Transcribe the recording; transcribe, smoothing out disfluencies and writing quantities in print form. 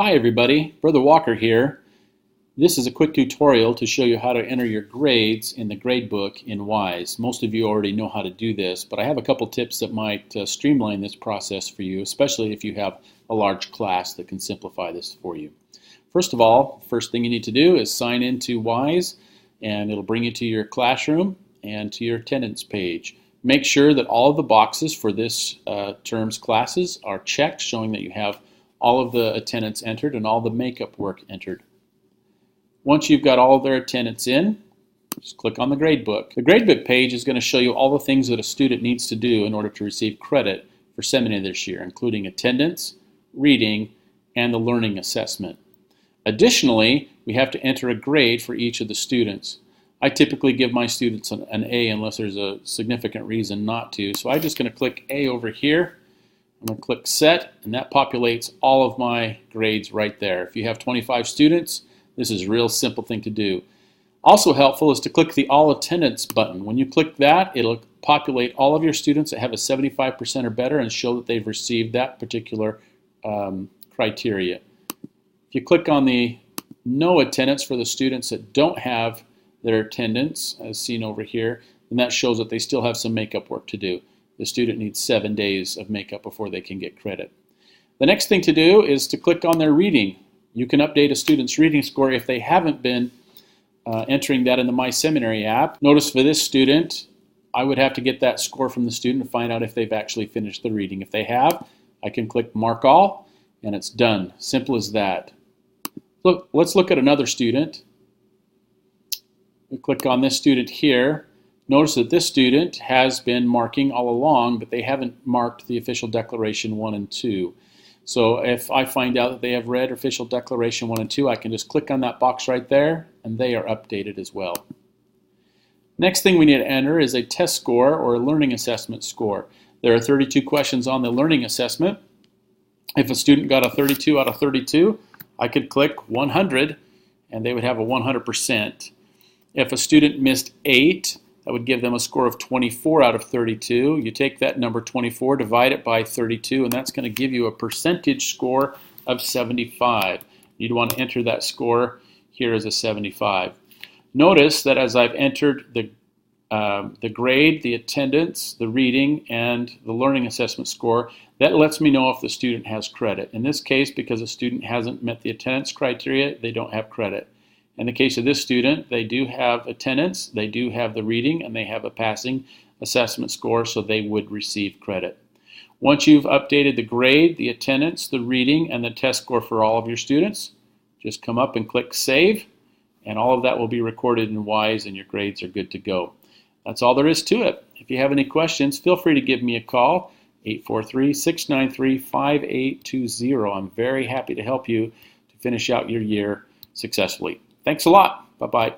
Hi everybody, Brother Walker here. This is a quick tutorial to show you how to enter your grades in the gradebook in WISE. Most of you already know how to do this, but I have a couple tips that might streamline this process for you, especially if you have a large class that can simplify this for you. First of all, first thing you need to do is sign into WISE, and it'll bring you to your classroom and to your attendance page. Make sure that all of the boxes for this term's classes are checked, showing that you have all of the attendance entered and all the makeup work entered. Once you've got all of their attendance in, just click on the gradebook. The gradebook page is going to show you all the things that a student needs to do in order to receive credit for seminary this year, including attendance, reading, and the learning assessment. Additionally, we have to enter a grade for each of the students. I typically give my students an A unless there's a significant reason not to, so I'm just going to click A over here. I'm going to click Set, and that populates all of my grades right there. If you have 25 students, this is a real simple thing to do. Also helpful is to click the All Attendance button. When you click that, it'll populate all of your students that have a 75% or better and show that they've received that particular criteria. If you click on the No Attendance for the students that don't have their attendance, as seen over here, then that shows that they still have some makeup work to do. The student needs 7 days of makeup before they can get credit. The next thing to do is to click on their reading. You can update a student's reading score if they haven't been entering that in the My Seminary app. Notice for this student, I would have to get that score from the student to find out if they've actually finished the reading. If they have, I can click Mark All, and it's done. Simple as that. Look, let's look at another student. We click on this student here. Notice that this student has been marking all along, but they haven't marked the Official Declaration 1 and 2. So if I find out that they have read Official Declaration 1 and 2, I can just click on that box right there, and they are updated as well. Next thing we need to enter is a test score or a learning assessment score. There are 32 questions on the learning assessment. If a student got a 32 out of 32, I could click 100, and they would have a 100%. If a student missed 8, that would give them a score of 24 out of 32. You take that number 24, divide it by 32, and that's going to give you a percentage score of 75. You'd want to enter that score here as a 75. Notice that as I've entered the grade, the attendance, the reading, and the learning assessment score, that lets me know if the student has credit. In this case, because a student hasn't met the attendance criteria, they don't have credit. In the case of this student, they do have attendance, they do have the reading, and they have a passing assessment score, so they would receive credit. Once you've updated the grade, the attendance, the reading, and the test score for all of your students, just come up and click Save, and all of that will be recorded in WISE, and your grades are good to go. That's all there is to it. If you have any questions, feel free to give me a call, 843-693-5820. I'm very happy to help you to finish out your year successfully. Thanks a lot. Bye-bye.